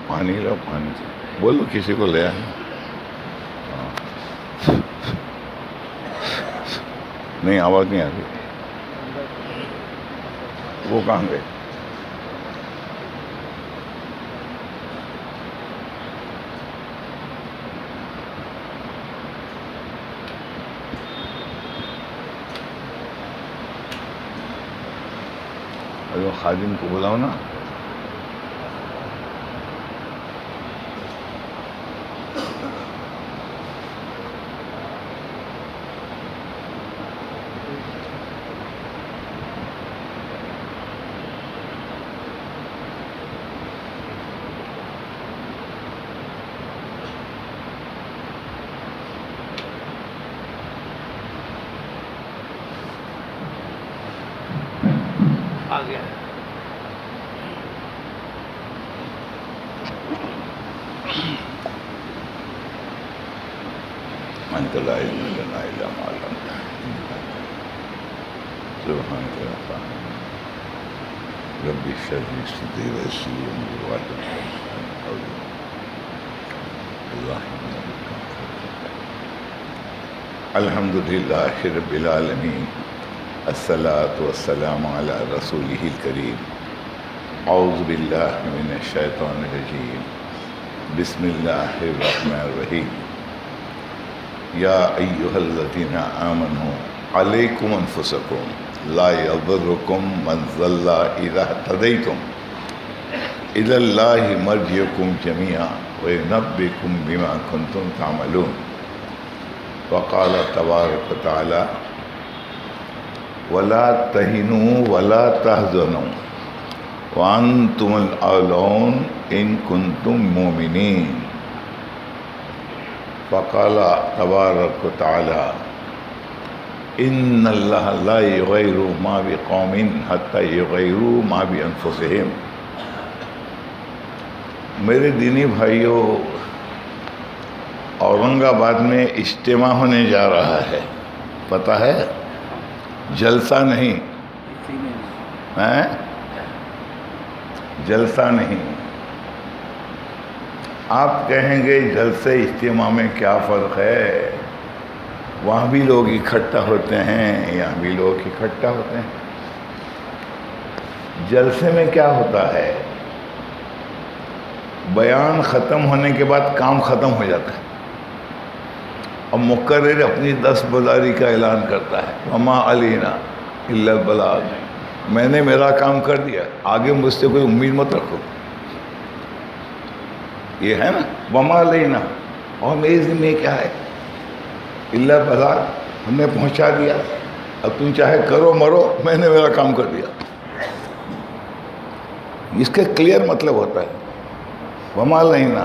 پانی لو، پانی بولو کسی کو لے آئے. نہیں آواز نہیں آ رہی. وہ کہاں گئے؟ ارے خادم کو بلاؤ نا. آ گیا. انت لا علم لنا الا ما علمتنا سبحانك يا رب. رب اشرح لي صدري ويسر لي امري واحلل عقدة من قولي. الحمد لله رب العالمين. الصلاة والسلام على رسوله الكريم. اعوذ بالله من الشيطان الرجيم. بسم الله الرحمن الرحيم. یا ایھا الذین آمنوا علیکم انفسکم لا یضرکم من ضل اذا اہتدیتم الی اللہ مرجعکم جمیعا وینبئکم بما کنتم تعملون. وقال تبارک وتعالی ولا تہنوا ولا تحزنوا وانتم الاعلون ان کنتم مؤمنین. وقال تبارک وتعالی ان اللہ لا یغیر ما بقوم حتی یغیروا ما بانفسہم. میرے دینی بھائیوں، اورنگ آباد میں اجتماع ہونے جا رہا ہے. پتہ ہے؟ جلسہ نہیں ہے، جلسہ نہیں. آپ کہیں گے جلسے اجتماع میں کیا فرق ہے؟ وہاں بھی لوگ اکٹھا ہوتے ہیں، یہاں بھی لوگ اکٹھا ہوتے ہیں. جلسے میں کیا ہوتا ہے؟ بیان ختم ہونے کے بعد کام ختم ہو جاتا ہے اور مقرر اپنی دستبرداری کا اعلان کرتا ہے. وما علینا الا البلاغ. میں نے میرا کام کر دیا، آگے مجھ سے کوئی امید مت رکھو. یہ ہے نا وما علینا. اور میری ذمہ کیا ہے؟ الا البلاغ. ہم نے پہنچا دیا، اب تم چاہے کرو مرو، میں نے میرا کام کر دیا. اس کا کلیئر مطلب ہوتا ہے وما علینا،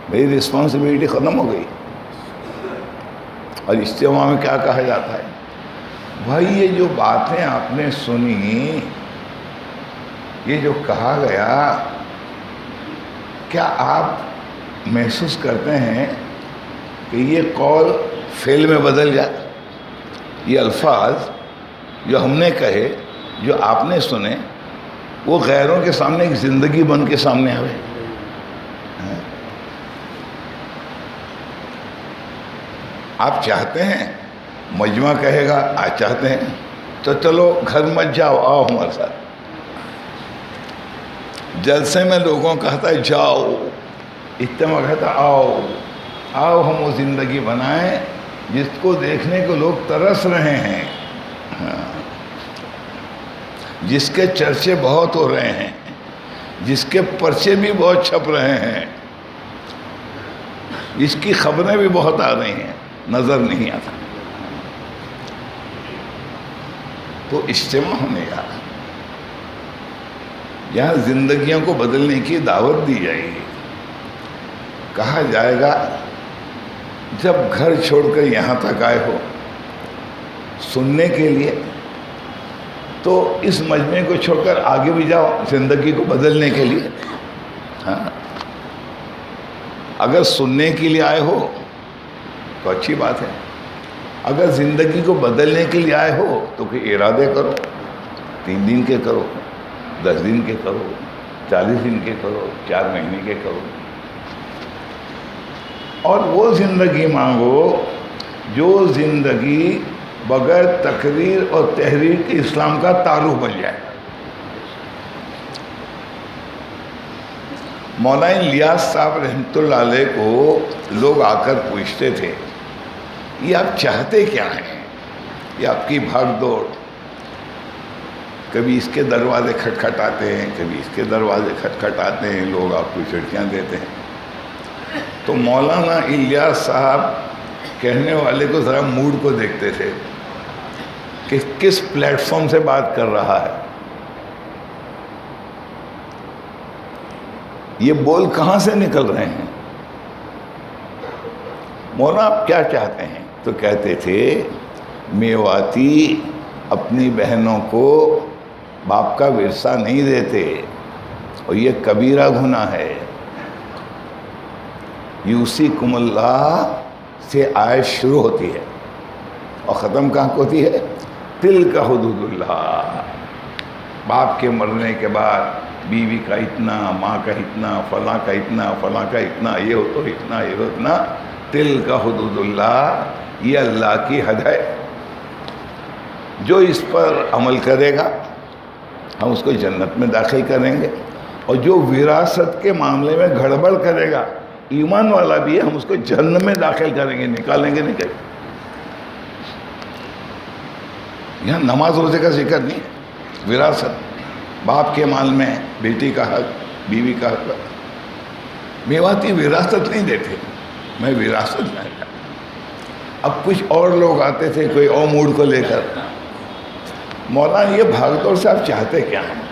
میری رسپانسبلٹی ختم ہو گئی. اور اجتماع میں کیا کہا جاتا ہے؟ بھائی یہ جو باتیں آپ نے سنی، یہ جو کہا گیا، کیا آپ محسوس کرتے ہیں کہ یہ قول فعل میں بدل جائے؟ یہ الفاظ جو ہم نے کہے، جو آپ نے سنے، وہ غیروں کے سامنے ایک زندگی بن کے سامنے آئے. آپ چاہتے ہیں مجمع کہے گا، آپ چاہتے ہیں تو چلو گھر مت جاؤ، آؤ ہمارے ساتھ. جلسے میں لوگوں کہتا ہے جاؤ، اجتماع کہتا ہے آؤ. آؤ ہم وہ زندگی بنائیں جس کو دیکھنے کو لوگ ترس رہے ہیں، جس کے چرچے بہت ہو رہے ہیں، جس کے پرچے بھی بہت چھپ رہے ہیں، جس کی خبریں بھی بہت آ رہی ہیں، نظر نہیں آتا. تو اجتماع ہونے جا رہا، یہاں زندگیوں کو بدلنے کی دعوت دی جائے گی. کہا جائے گا جب گھر چھوڑ کر یہاں تک آئے ہو سننے کے لیے، تو اس مجمع کو چھوڑ کر آگے بھی جاؤ زندگی کو بدلنے کے لیے. ہاں، اگر سننے کے لیے آئے ہو تو اچھی بات ہے. اگر زندگی کو بدلنے کے لیے آئے ہو تو کہ ارادے کرو، 3 دن کے کرو، 10 دن کے کرو، 40 دن کے کرو، 4 مہینے کے کرو، اور وہ زندگی مانگو جو زندگی بغیر تقریر اور تحریر کے اسلام کا تعارف بن جائے۔ مولانا الیاس صاحب رحمۃ اللہ علیہ کو لوگ آ کر پوچھتے تھے یہ آپ چاہتے کیا ہیں، یہ آپ کی بھاگ دوڑ، کبھی اس کے دروازے کھٹکھٹاتے ہیں، کبھی اس کے دروازے کھٹکھٹاتے ہیں، لوگ آپ کو چڑکیاں دیتے ہیں۔ تو مولانا الیاس صاحب کہنے والے کو ذرا موڈ کو دیکھتے تھے کہ کس پلیٹ فارم سے بات کر رہا ہے، یہ بول کہاں سے نکل رہے ہیں، مولانا آپ کیا چاہتے ہیں؟ تو کہتے تھے میواتی اپنی بہنوں کو باپ کا ورثہ نہیں دیتے اور یہ کبیرہ گناہ ہے۔ یوصیکم اللہ سے آیت شروع ہوتی ہے اور ختم کہاں کو ہوتی ہے؟ تلک حدود اللہ۔ باپ کے مرنے کے بعد بیوی کا اتنا، ماں کا اتنا، فلاں کا اتنا، فلاں کا اتنا، یہ ہو تو اتنا، یہ ہو اتنا، تلک حدود اللہ، یہ اللہ کی حد ہے۔ جو اس پر عمل کرے گا ہم اس کو جنت میں داخل کریں گے، اور جو وراثت کے معاملے میں گڑبڑ کرے گا ایمان والا بھی ہے، ہم اس کو جہنم میں داخل کریں گے، نکالیں گے نہیں کہیں۔ یہاں نماز روزے کا ذکر نہیں ہے، وراثت، باپ کے مال میں بیٹی کا حق، بیوی کا حق۔ میواتی وراثت نہیں دیتے، میں وراثت نہیں کرتا۔ اب کچھ اور لوگ آتے تھے کوئی اور موڈ کو لے کر، مولانا یہ بھاگ دوڑ سے آپ چاہتے کیا ہیں؟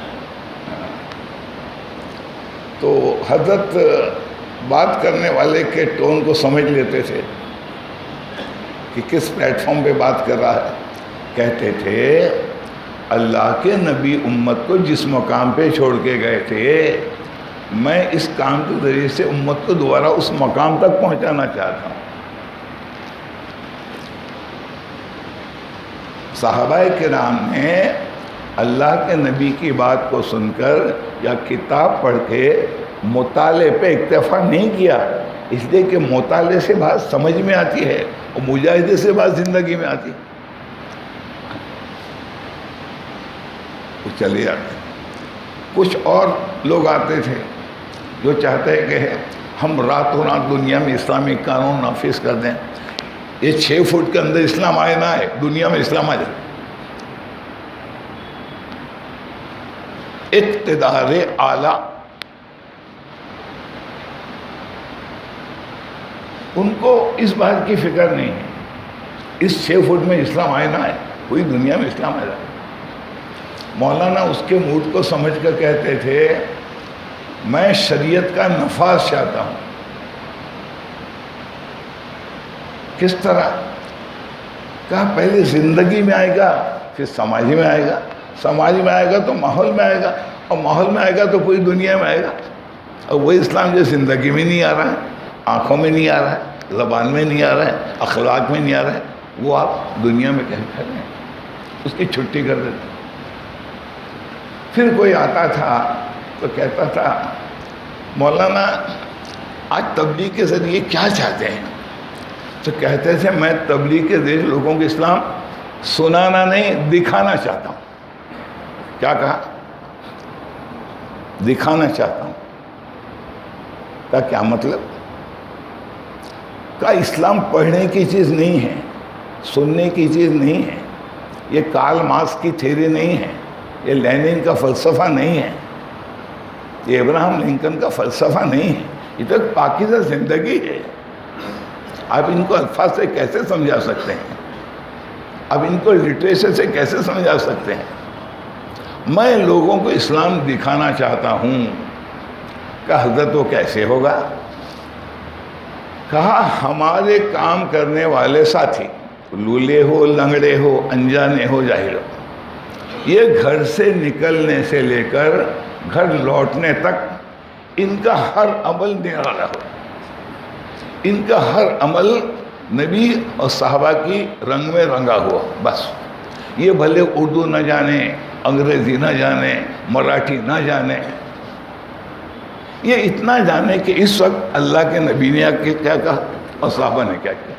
تو حضرت بات کرنے والے کے ٹون کو سمجھ لیتے تھے کہ کس پلیٹ فارم پہ بات کر رہا ہے۔ کہتے تھے اللہ کے نبی امت کو جس مقام پہ چھوڑ کے گئے تھے، میں اس کام کے ذریعے سے امت کو دوبارہ اس مقام تک پہنچانا چاہتا ہوں۔ صحابہ کرام نے اللہ کے نبی کی بات کو سن کر یا کتاب پڑھ کے مطالعے پہ اکتفا نہیں کیا، اس لیے کہ مطالعے سے بات سمجھ میں آتی ہے اور مجاہدے سے بات زندگی میں آتی ہے۔ وہ چلے جاتے۔ کچھ اور لوگ آتے تھے جو چاہتے ہیں کہ ہم راتوں رات دنیا میں اسلامی قانون نافذ کر دیں، یہ 6 فٹ کے اندر اسلام آئے نہ آئے، دنیا میں اسلام آ جائے۔ اقتدار اعلیٰ، ان کو اس بات کی فکر نہیں ہے اس 6 فٹ میں اسلام آئے نہ آئے، پوری دنیا میں اسلام آ جائے۔ مولانا اس کے موڈ کو سمجھ کر کہتے تھے میں شریعت کا نفاذ چاہتا ہوں۔ کس طرح؟ کہا پہلے زندگی میں آئے گا، پھر سماجی میں آئے گا، سماجی میں آئے گا تو ماحول میں آئے گا، اور ماحول میں آئے گا تو پوری دنیا میں آئے گا۔ اور وہ اسلام جو زندگی میں نہیں آ رہا ہے، آنکھوں میں نہیں آ رہا ہے، زبان میں نہیں آ رہا ہے، اخلاق میں نہیں آ رہا ہے، وہ آپ دنیا میں کہیں کر رہے ہیں، اس کی چھٹی کر دیتے ہیں۔ پھر کوئی آتا تھا تو کہتا تھا مولانا آج تبلیغ کے ذریعے کیا چاہتے ہیں؟ تو کہتے تھے میں تبلیغ کے ذریعے لوگوں کو اسلام سنانا نہیں دکھانا چاہتا ہوں۔ کیا کہا؟ دکھانا چاہتا ہوں۔ کا کیا مطلب؟ کا اسلام پڑھنے کی چیز نہیں ہے، سننے کی چیز نہیں ہے، یہ کارل مارکس کی تھیوری نہیں ہے، یہ لینن کا فلسفہ نہیں ہے، یہ ابراہم لنکن کا فلسفہ نہیں ہے، یہ تو پاکیزہ زندگی ہے۔ آپ ان کو الفاظ سے کیسے سمجھا سکتے ہیں؟ آپ ان کو لٹریچر سے کیسے سمجھا سکتے ہیں؟ میں لوگوں کو اسلام دکھانا چاہتا ہوں۔ کہ حضرت وہ کیسے ہوگا؟ کہا ہمارے کام کرنے والے ساتھی، لولے ہو، لنگڑے ہو، انجانے ہو، جاہل ہو، یہ گھر سے نکلنے سے لے کر گھر لوٹنے تک ان کا ہر عمل نرالا ہو، ان کا ہر عمل نبی اور صحابہ کی رنگ میں رنگا ہوا۔ بس یہ بھلے اردو نہ جانے، انگریزی نہ جانے، مراٹھی نہ جانے، یہ اتنا جانے کہ اس وقت اللہ کے نبی نے کیا کہا اور صحابہ نے کیا کیا.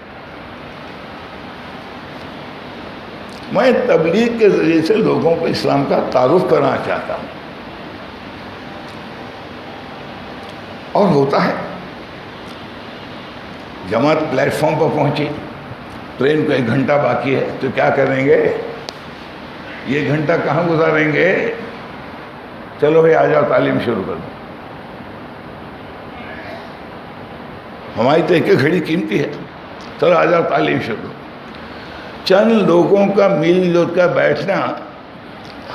میں تبلیغ کے ذریعے سے لوگوں کو اسلام کا تعارف کرانا چاہتا ہوں. اور ہوتا ہے. جماعت پلیٹ فارم پر پہنچی, ٹرین کو 1 گھنٹہ باقی ہے, تو کیا کریں گے؟ یہ گھنٹہ کہاں گزاریں گے؟ چلو بھائی آ جاؤ تعلیم شروع کر دو. ہماری تو ایک گھڑی قیمتی ہے, چلو آ جاؤ تعلیم شروع کرو. چند لوگوں کا مل جل کر بیٹھنا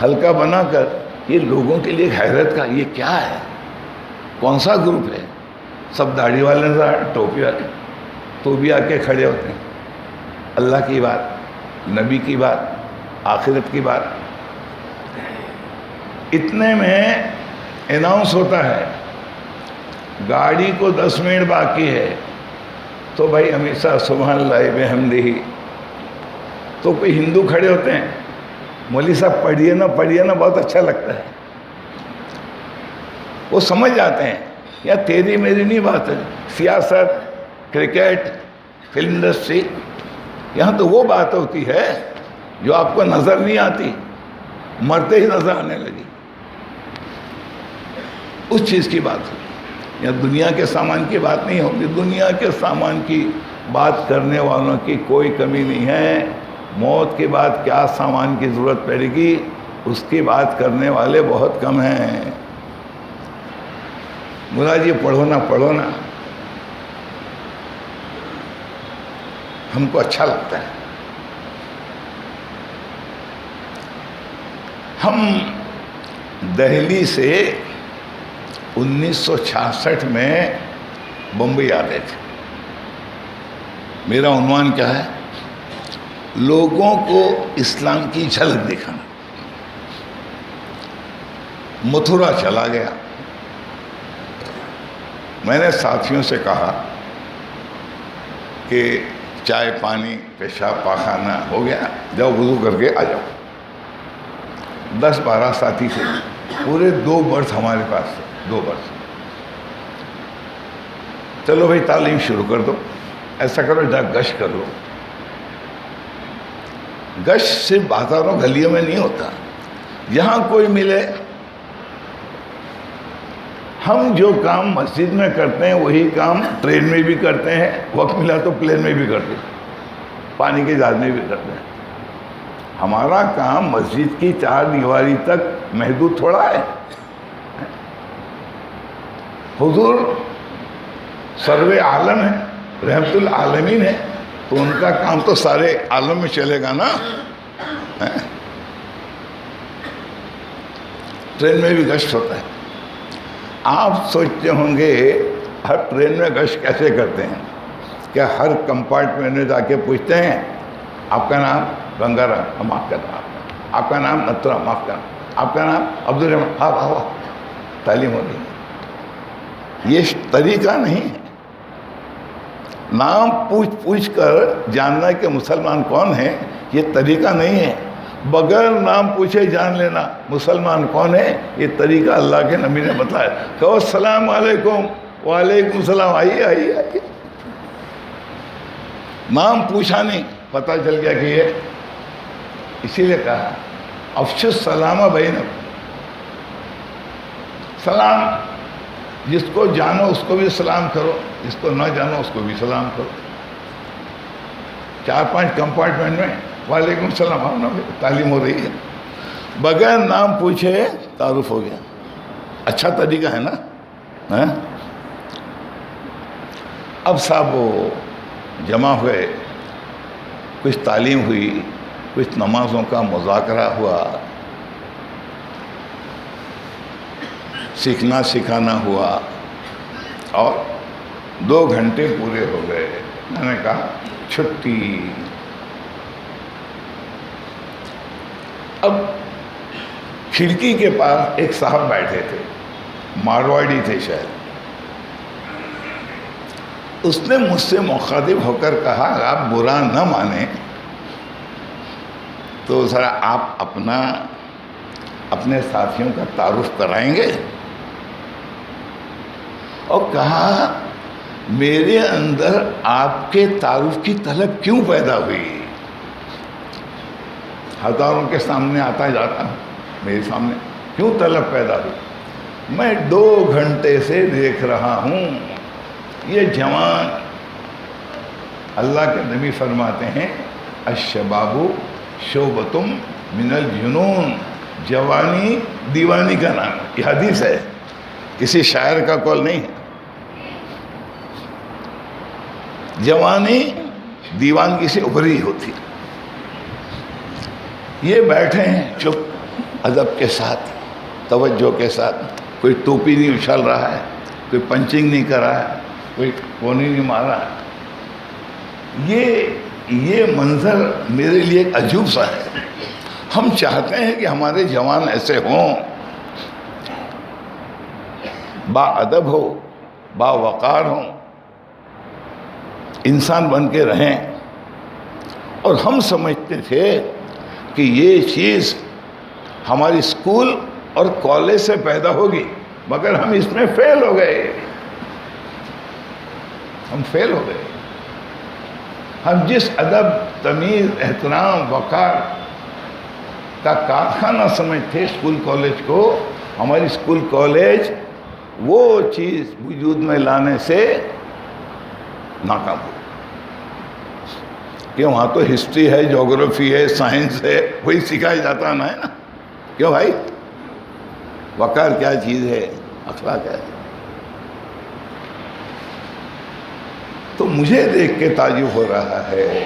ہلکا بنا کر, یہ لوگوں کے لیے حیرت کا یہ کیا ہے؟ کون سا گروپ ہے؟ سب داڑھی والے نظر آئے, ٹوپی والے, تو بھی آ کے کھڑے ہوتے ہیں. اللہ کی بات, نبی کی بات, آخرت کی بات. اتنے میں اناؤنس ہوتا ہے گاڑی کو 10 منٹ باقی ہے, تو بھائی ہمیشہ سبحان اللہ بحمدہ. تو کوئی ہندو کھڑے ہوتے ہیں, مولوی صاحب پڑھیے نا بہت اچھا لگتا ہے. وہ سمجھ جاتے ہیں یا تیری میری نہیں بات ہے, سیاست, کرکٹ, فلم انڈسٹری, یہاں تو وہ بات ہوتی ہے جو آپ کو نظر نہیں آتی, مرتے ہی نظر آنے لگی. اس چیز کی بات ہوتی. یا دنیا کے سامان کی بات نہیں ہوتی. دنیا کے سامان کی بات کرنے والوں کی کوئی کمی نہیں ہے. موت کے بعد کیا سامان کی ضرورت پڑے گی, اس کی بات کرنے والے بہت کم ہیں. ملا جی پڑھو نا, ہم کو اچھا لگتا ہے. ہم دہلی سے 1966 میں بمبئی آتے تھے. میرا عنوان کیا ہے؟ لوگوں کو اسلام کی جھلک دکھانا. متھرا چلا گیا. میں نے ساتھیوں سے کہا کہ چائے پانی پیشاب پاخانہ ہو گیا, جاؤ وضو کر کے آ جاؤ. 10-12 ساتھی تھے, پورے 2 برس ہمارے پاس تھے, 2 برس. چلو بھائی تعلیم شروع کر دو, ایسا کرو جا گشت کر لو. گشت صرف بازاروں گلیوں میں نہیں ہوتا, جہاں کوئی ملے. ہم جو کام مسجد میں کرتے ہیں وہی کام ٹرین میں بھی کرتے ہیں, وقت ملا تو پلین میں بھی کرتے ہیں, پانی کے جہاز میں بھی کرتے ہیں. ہمارا کام مسجد کی 4 دیواری تک محدود تھوڑا ہے. حضور سرو عالم ہے, رحمت العالمین ہے, تو ان کا کام تو سارے عالم میں چلے گا نا. ٹرین میں بھی گشت ہوتا ہے. آپ سوچتے ہوں گے ہر ٹرین میں گشت کیسے کرتے ہیں؟ کیا ہر کمپارٹمنٹ میں جا کے پوچھتے ہیں آپ کا نام گنگا رام, معاف کرنا, آپ کا نام نترا, معاف کرنا, آپ کا نام عبدالرحمان, ہاں واہ واہ, تعلیم ہو رہی. یہ طریقہ نہیں ہے. نام پوچھ کر جاننا کہ مسلمان کون ہے, یہ طریقہ نہیں ہے. بغیر نام پوچھے جان لینا مسلمان کون ہے, یہ طریقہ اللہ کے نبی نے بتایا. کہو السلام علیکم, وعلیکم السلام, آئیے. نام پوچھا نہیں, پتہ چل گیا کہ یہ. اسی لیے کہا افشوا السلام بینکم. سلام جس کو جانو اس کو بھی سلام کرو, جس کو نہ جانو اس کو بھی سلام کرو. 4-5 کمپارٹمنٹ میں وعلیکم السلام, تعلیم ہو رہی ہے. بغیر نام پوچھے تعارف ہو گیا. اچھا طریقہ ہے نا. اب صاحب وہ جمع ہوئے, کچھ تعلیم ہوئی, کچھ نمازوں کا مذاکرہ ہوا, سیکھنا سکھانا ہوا, اور 2 گھنٹے پورے ہو گئے. میں نے کہا چھٹی. اب کھڑکی کے پاس ایک صاحب بیٹھے تھے, مارواڑی تھے شاید. اس نے مجھ سے مخاطب ہو کر کہا آپ برا نہ مانیں تو ذرا آپ اپنے ساتھیوں کا تعارف کرائیں گے. اور کہا میرے اندر آپ کے تعارف کی طلب کیوں پیدا ہوئی؟ ہزاروں کے سامنے آتا جاتا ہوں، میرے سامنے کیوں طلب پیدا ہوئی؟ میں 2 گھنٹے سے دیکھ رہا ہوں یہ جوان، اللہ کے نبی فرماتے ہیں الشباب شعبۃ من الجنون، جوانی دیوانی کا نام ہے، یہ حدیث ہے، کسی شاعر کا قول نہیں ہے۔ جوانی دیوانگی سے ابھری ہوتی۔ یہ بیٹھے ہیں چپ، ادب کے ساتھ، توجہ کے ساتھ، کوئی ٹوپی نہیں اچھال رہا ہے، کوئی پنچنگ نہیں کر رہا ہے، کوئی کونی نہیں مار رہا ہے۔ یہ منظر میرے لیے ایک عجوب سا ہے۔ ہم چاہتے ہیں کہ ہمارے جوان ایسے ہوں، با ادب ہو، با وقار ہوں، انسان بن کے رہیں۔ اور ہم سمجھتے تھے کہ یہ چیز ہماری اسکول اور کالج سے پیدا ہوگی، مگر ہم اس میں فیل ہو گئے، ہم فیل ہو گئے۔ ہم جس ادب، تمیز، احترام، وقار کا کارخانہ سمجھتے اسکول کالج کو، ہماری اسکول کالج وہ چیز وجود میں لانے سے ناکام ہو، کہ وہاں تو ہسٹری ہے، جغرافی ہے، سائنس ہے، وہی سکھایا جاتا ہے نا۔ کیوں بھائی؟ وقار کیا چیز ہے، اخلاق ہے۔ تو مجھے دیکھ کے تعجب ہو رہا ہے،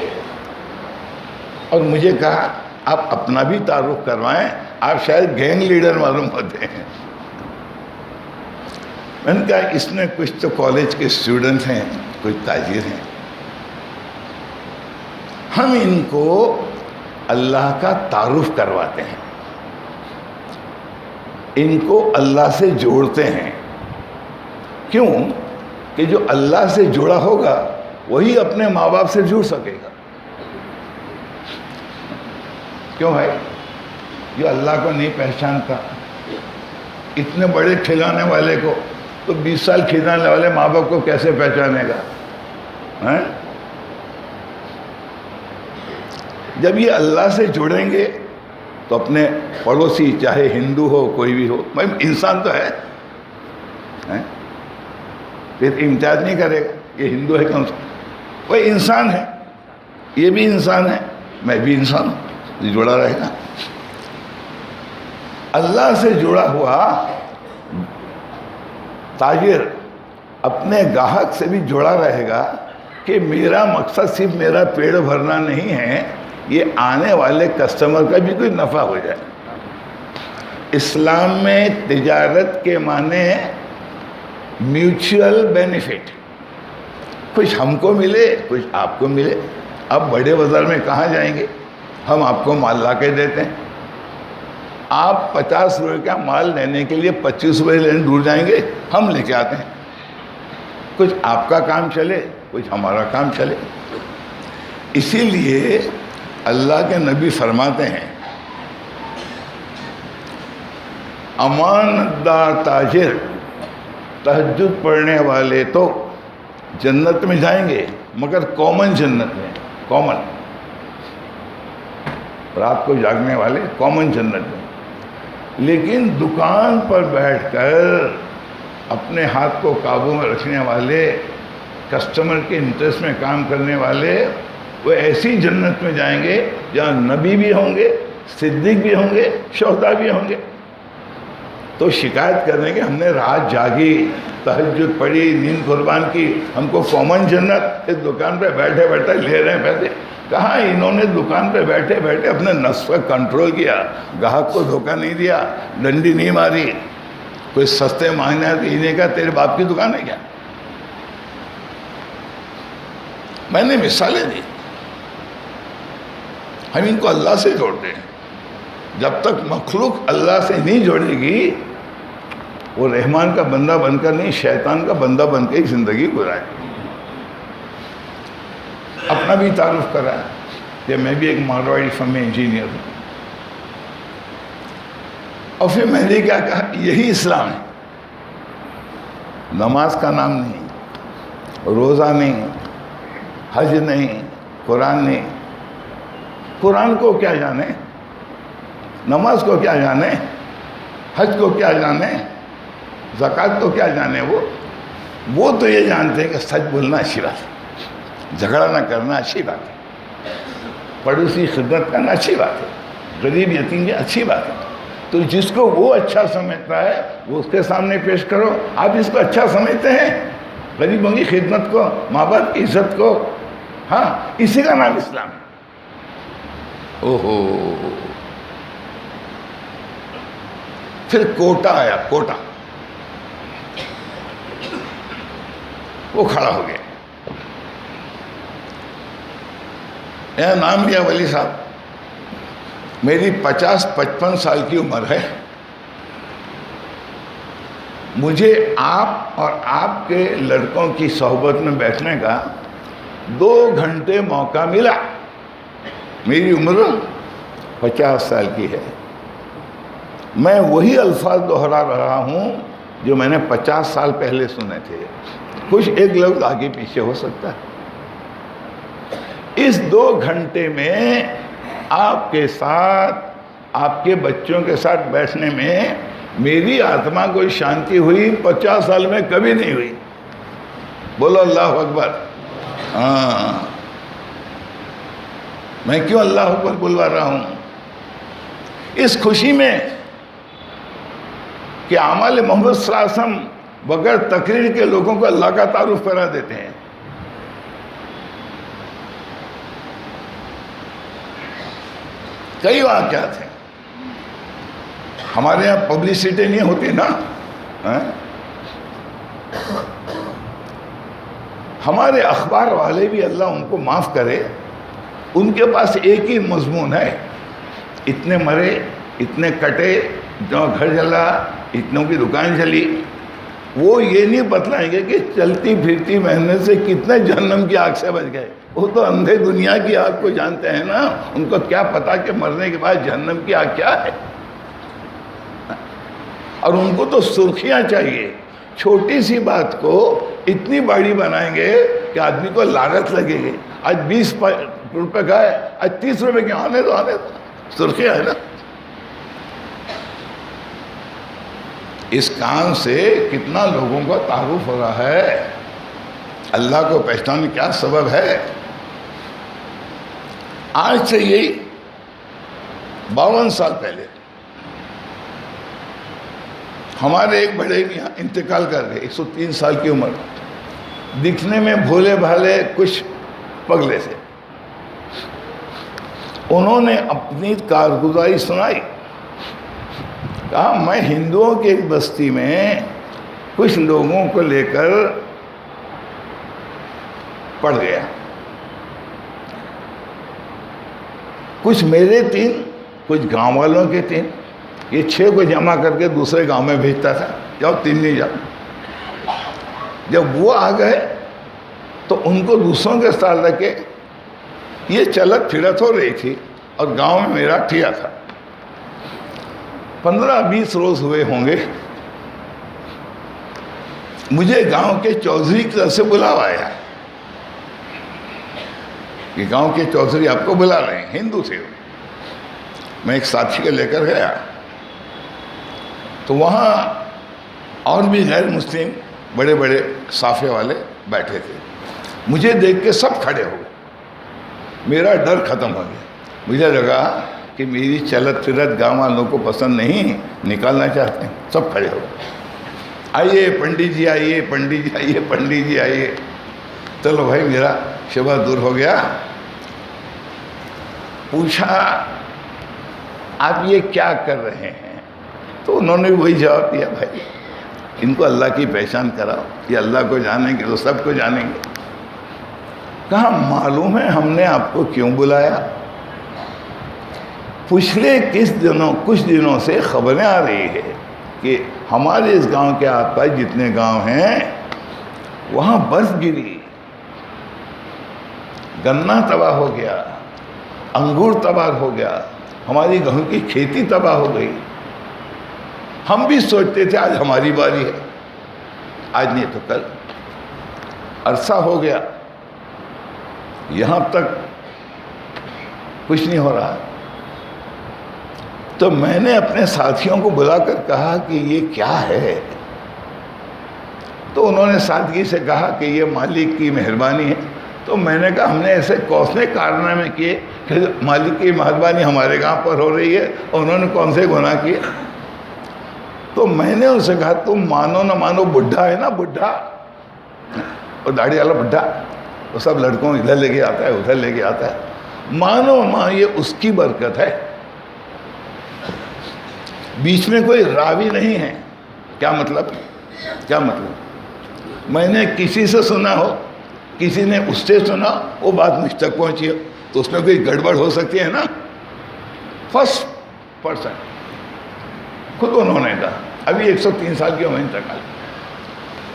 اور مجھے کہا آپ اپنا بھی تعارف کروائیں، آپ شاید گینگ لیڈر معلوم ہوتے ہیں۔ میں نے کہا اس میں کچھ تو کالج کے اسٹوڈنٹ ہیں، کچھ تاجر ہیں، ہم ان کو اللہ کا تعارف کرواتے ہیں، ان کو اللہ سے جوڑتے ہیں۔ کیوں؟ کہ جو اللہ سے جڑا ہوگا وہی اپنے ماں باپ سے جڑ سکے گا۔ کیوں بھائی؟ جو اللہ کو نہیں پہچانتا، اتنے بڑے کھلانے والے کو تو 20 سال کھلانے والے ماں باپ کو کیسے پہچانے گا؟ جب یہ اللہ سے جڑیں گے تو اپنے پڑوسی، چاہے ہندو ہو کوئی بھی ہو، انسان تو ہے، پھر امتیاز نہیں کرے گا یہ ہندو ہے کون سا، وہ انسان ہے، یہ بھی انسان ہے، میں بھی انسان ہوں، جڑا رہے گا۔ اللہ سے جڑا ہوا تاجر اپنے گاہک سے بھی جڑا رہے گا کہ میرا مقصد صرف میرا پیڑ بھرنا نہیں ہے، یہ آنے والے کسٹمر کا بھی کوئی نفع ہو جائے۔ اسلام میں تجارت کے معنی میوچل بینیفٹ، کچھ ہم کو ملے کچھ آپ کو ملے۔ اب بڑے بازار میں کہاں جائیں گے؟ ہم آپ کو مال لا کے دیتے ہیں، آپ 50 روپے کا مال لینے کے لیے 25 روپے لینے دور جائیں گے، ہم لے کے آتے ہیں۔ کچھ آپ کا کام چلے کچھ ہمارا کام چلے۔ اسی لیے اللہ کے نبی فرماتے ہیں امانت دار تاجر، تہجد پڑھنے والے تو جنت میں جائیں گے، مگر کامن جنت میں، کامن رات کو جاگنے والے کامن جنت میں، لیکن دکان پر بیٹھ کر اپنے ہاتھ کو قابو میں رکھنے والے، کسٹمر کے انٹرسٹ میں کام کرنے والے، وہ ایسی جنت میں جائیں گے جہاں نبی بھی ہوں گے، صدیق بھی ہوں گے، شہداء بھی ہوں گے۔ تو شکایت کرنے کہ ہم نے رات جاگی، تہجد پڑھی، نیند قربان کی، ہم کو کامن جنت، اس دکان پہ بیٹھے بیٹھے لے رہے ہیں پیسے۔ کہاں انہوں نے دکان پہ بیٹھے بیٹھے اپنے نفس پر کنٹرول کیا، گاہک کو دھوکہ نہیں دیا، ڈنڈی نہیں ماری، کوئی سستے مانگنے انہیں کا تیرے باپ کی دکان ہے کیا؟ میں نے مثالیں دی۔ ہم ان کو اللہ سے جوڑتے ہیں، جب تک مخلوق اللہ سے نہیں جوڑے گی وہ رحمان کا بندہ بن کر نہیں، شیطان کا بندہ بن کے ہی زندگی گزارے۔ اپنا بھی تعارف کرا کہ میں بھی ایک مارواڑی فرم میں انجینئر ہوں، اور پھر میں نے کیا کہا یہی اسلام ہے، نماز کا نام نہیں، روزہ نہیں، حج نہیں، قرآن نہیں۔ قرآن کو کیا جانے، نماز کو کیا جانے، حج کو کیا جانے، زکوٰۃ کو کیا جانے؟ وہ تو یہ جانتے ہیں کہ سچ بولنا اچھی بات ہے، جھگڑا نہ کرنا اچھی بات ہے، پڑوسی خدمت کرنا اچھی بات ہے، غریب یتیم کی اچھی بات ہے۔ تو جس کو وہ اچھا سمجھتا ہے وہ اس کے سامنے پیش کرو۔ آپ اس کو اچھا سمجھتے ہیں، غریبوں کی خدمت کو، ماں باپ کی عزت کو؟ ہاں، اسی کا نام اسلام ہے۔ اوہو، پھر کوٹا آیا، کوٹا، وہ کھڑا ہو گیا، میرا نام لیا ولی صاحب، میری 50-55 سال کی عمر ہے، مجھے آپ اور آپ کے لڑکوں کی صحبت میں بیٹھنے کا 2 گھنٹے موقع ملا۔ میری عمر 50 سال کی ہے، میں وہی الفاظ دہرا رہا ہوں جو میں نے 50 سال پہلے سنے تھے، کچھ ایک لفظ آگے پیچھے ہو سکتا ہے۔ اس 2 گھنٹے میں آپ کے ساتھ، آپ کے بچوں کے ساتھ بیٹھنے میں میری آتما کو شانتی ہوئی، 50 سال میں کبھی نہیں ہوئی۔ بولو اللہ اکبر۔ ہاں، میں کیوں اللہ اکبر بلوا رہا ہوں؟ اس خوشی میں کہ اعمال محمد صلی اللہ علیہ وسلم بغیر تقریر کے لوگوں کو اللہ کا تعارف کرا دیتے ہیں۔ کئی واقعات ہیں، ہمارے یہاں پبلسٹی نہیں ہوتی نا، ہمارے اخبار والے بھی اللہ ان کو معاف کرے، ان کے پاس ایک ہی مضمون ہے، اتنے مرے، اتنے کٹے، اتنا گھر جلا، اتنوں کی دکان چلی۔ وہ یہ نہیں بتلائیں گے کہ چلتی پھرتی محنت سے کتنے جہنم کی آگ سے بچ گئے۔ وہ تو اندھے دنیا کی آگ کو جانتے ہیں نا، ان کو کیا پتا کہ مرنے کے بعد جہنم کی آگ کیا ہے۔ اور ان کو تو سرخیاں چاہیے، چھوٹی سی بات کو اتنی بڑی بنائیں گے کہ آدمی کو لاگت لگے گی۔ آج 20 روپے کا ہے، آج 30 روپے کے، آنے دو سرخیاں ہے نا۔ اس کام سے کتنا لوگوں کو تعارف ہو رہا ہے، اللہ کو پہچاننے کیا سبب ہے۔ آج سے یہی 52 سال پہلے ہمارے ایک بڑے میاں انتقال کر گئے، 103 سال کی عمر، دکھنے میں بھولے بھالے کچھ پگلے سے۔ انہوں نے اپنی کارگزاری سنائی، کہا میں ہندوؤں کی ایک بستی میں کچھ لوگوں کو لے کر پڑ گیا، کچھ میرے 3، کچھ گاؤں والوں کے 3، یہ 6 کو جمع کر کے دوسرے گاؤں میں بھیجتا تھا، جاؤ 3 نہیں جاؤ۔ جب وہ آ گئے تو ان کو دوسروں کے ساتھ رکھ کے یہ چلت پھرت ہو رہی تھی، اور گاؤں میں میرا ٹھیا تھا۔ 15-20 روز ہوئے ہوں گے، مجھے گاؤں کے چودھری کی طرف سے بلاوا آیا کہ گاؤں کے چودھری آپ کو بلا رہے ہیں، ہندو تھے۔ میں ایک ساتھی کو لے کر گیا تو وہاں اور بھی غیر مسلم بڑے بڑے صافے والے بیٹھے تھے، مجھے دیکھ کے سب کھڑے ہو گئے، میرا ڈر ختم ہو گیا۔ مجھے لگا کہ میری چلت پھرت گاؤں والوں کو پسند نہیں، نکالنا چاہتے ہیں، سب کھڑے ہو گئے۔ آئیے پنڈت جی، آئیے پنڈت جی، آئیے پنڈت جی، آئیے۔ چلو بھائی، میرا شبہ دور ہو گیا۔ پوچھا آپ یہ کیا کر رہے ہیں؟ تو انہوں نے وہی جواب دیا، بھائی ان کو اللہ کی پہچان کراؤ، یہ اللہ کو جانیں گے تو سب کو جانیں گے۔ کہا معلوم ہے ہم نے آپ کو کیوں بلایا؟ پچھلے کچھ دنوں سے خبریں آ رہی ہے کہ ہمارے اس گاؤں کے آس پاس جتنے گاؤں ہیں وہاں برف گری، گنا تباہ ہو گیا، انگور تباہ ہو گیا، ہماری گہوں کی کھیتی تباہ ہو گئی۔ ہم بھی سوچتے تھے آج ہماری باری ہے، آج نہیں تو کل، عرصہ ہو گیا، یہاں تک کچھ نہیں ہو رہا۔ تو میں نے اپنے ساتھیوں کو بلا کر کہا کہ یہ کیا ہے؟ تو انہوں نے سادگی سے کہا کہ یہ مالک کی مہربانی ہے۔ تو میں نے کہا ہم نے ایسے کون سے کارنامے کیے کہ مالک کی مہربانی ہمارے گاؤں پر ہو رہی ہے، اور انہوں نے کون سے گناہ کیے؟ تو میں نے ان سے کہا تم مانو نہ مانو، بڈھا ہے نا، بڈھا اور داڑھی والا بڈھا، وہ سب لڑکوں ادھر لے کے آتا ہے ادھر لے کے آتا ہے، مانو یہ اس کی برکت ہے، بیچ میں کوئی راوی نہیں ہے۔ کیا مطلب؟ کیا مطلب؟ میں نے کسی سے سنا ہو، کسی نے اس سے سنا، وہ بات مجھ تک پہنچی ہو، تو اس میں کوئی گڑبڑ ہو سکتی ہے نا۔ فرسٹ پرسن خود انہوں نے کہا، ابھی 103 سال کی عمر انتقال،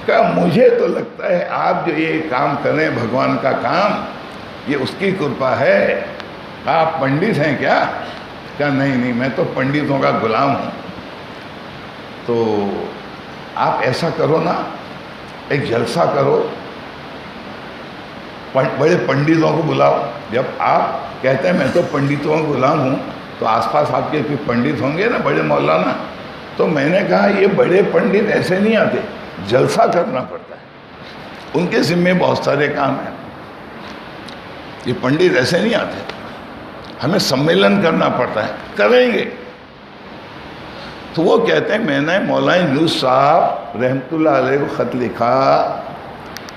کہا مجھے تو لگتا ہے آپ جو یہ کام کریں بھگوان کا کام، یہ اس کی کرپا ہے۔ آپ پنڈت ہیں کیا؟ کہا نہیں، میں تو پنڈتوں کا غلام ہوں۔ تو آپ ایسا کرو نا، ایک جلسہ کرو، بڑے پنڈتوں کو بلاؤ۔ جب آپ کہتے ہیں میں تو پنڈتوں کا غلام ہوں، تو آس پاس آپ کے کوئی پنڈت ہوں گے نا، بڑے مولانا۔ تو میں نے کہا یہ بڑے پنڈت ایسے نہیں آتے، جلسہ کرنا پڑتا ہے، ان کے ذمے بہت سارے کام ہیں، یہ پنڈت ایسے نہیں آتے، ہمیں سمیلن کرنا پڑتا ہے، کریں گے۔ تو وہ کہتے ہیں میں نے مولانا یونس صاحب رحمۃ اللہ علیہ کو خط لکھا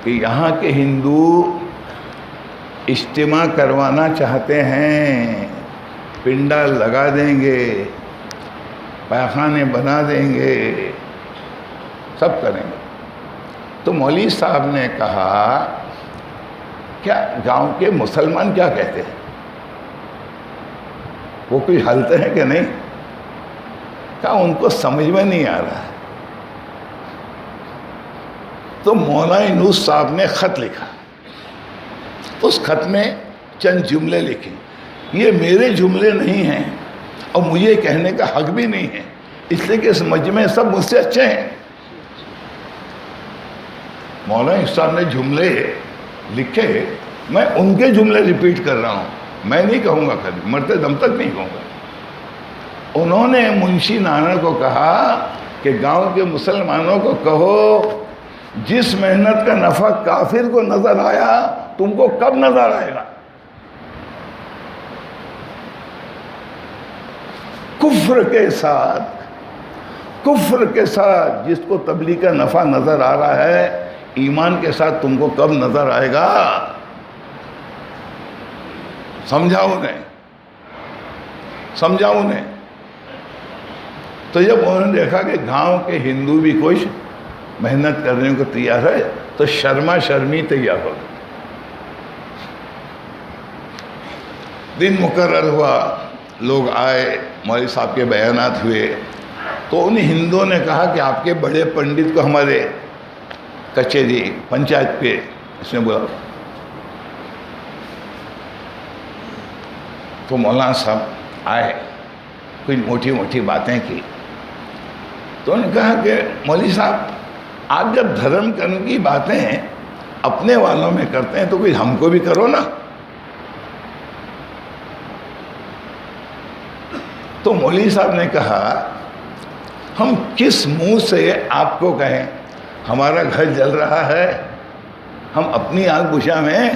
کہ یہاں کے ہندو اجتماع کروانا چاہتے ہیں، پنڈا لگا دیں گے، پاخانے بنا دیں گے، سب کریں گے۔ تو مولوی صاحب نے کہا کیا گاؤں کے مسلمان کیا کہتے ہیں؟ وہ کوئی ہلتے ہیں کہ نہیں؟ کہا ان کو سمجھ میں نہیں آ رہا ہے۔ تو مولانا یونس صاحب نے خط لکھا، اس خط میں چند جملے لکھے، یہ میرے جملے نہیں ہیں اور مجھے کہنے کا حق بھی نہیں ہے، اس لیے کہ اس مجمع سب مجھ سے اچھے ہیں۔ مولانا یونس صاحب نے جملے لکھے، میں ان کے جملے ریپیٹ کر رہا ہوں، میں نہیں کہوں گا، کبھی مرتے دم تک نہیں کہوں گا۔ انہوں نے منشی نانا کو کہا کہ گاؤں کے مسلمانوں کو کہو جس محنت کا نفع کافر کو نظر آیا تم کو کب نظر آئے گا؟ کفر کے ساتھ جس کو تبلیغ کا نفع نظر آ رہا ہے، ایمان کے ساتھ تم کو کب نظر آئے گا؟ سمجھاؤ انہیں۔ تو جب انہوں نے دیکھا کہ گاؤں کے ہندو بھی کچھ محنت کرنے کو تیار ہے، تو شرما شرمی تیار ہو گئی۔ دن مقرر ہوا، لوگ آئے، مولوی صاحب کے بیانات ہوئے، تو ان ہندوؤں نے کہا کہ آپ کے بڑے پنڈت کو ہمارے کچہری پنچایت پہ اس میں بلاؤ۔ تو مولانا صاحب آئے، کوئی موٹی موٹی باتیں کی، تو انہوں نے کہا کہ مولوی صاحب آپ جب دھرم کرم کی باتیں اپنے والوں میں کرتے ہیں تو کوئی ہم کو بھی کرو نا۔ تو مولوی صاحب نے کہا ہم کس منہ سے آپ کو کہیں ہمارا گھر جل رہا ہے، ہم اپنی آگ بجھائیں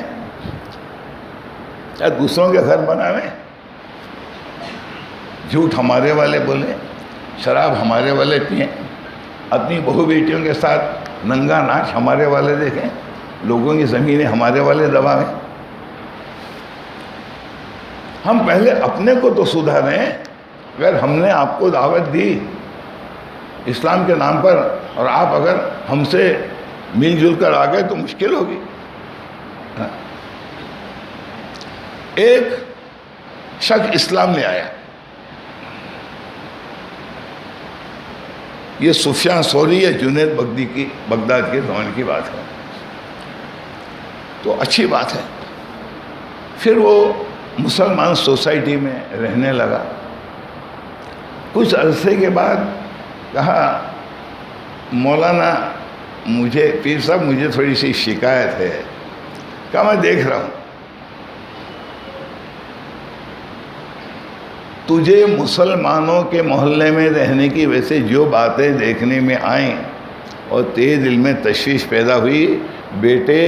یا دوسروں کے گھر بناویں؟ جھوٹ ہمارے والے بولیں، شراب ہمارے والے پئیں، اپنی بہو بیٹیوں کے ساتھ ننگا ناچ ہمارے والے دیکھیں، لوگوں کی زمینیں ہمارے والے دباویں۔ ہم پہلے اپنے کو تو سدھاریں۔ اگر ہم نے آپ کو دعوت دی اسلام کے نام پر اور آپ اگر ہم سے مل جل کر آ گئے تو مشکل ہوگی۔ ایک شخص اسلام لے آیا، یہ سفیان ثوری یا جنید بغداد کے زمانے کی بات ہے، تو اچھی بات ہے۔ پھر وہ مسلمان سوسائٹی میں رہنے لگا۔ کچھ عرصے کے بعد کہا مولانا مجھے پیر صاحب مجھے تھوڑی سی شکایت ہے. کہا میں دیکھ رہا ہوں تجھے مسلمانوں کے محلے میں رہنے کی وجہ سے جو باتیں دیکھنے میں آئیں اور تیرے دل میں تشویش پیدا ہوئی، بیٹے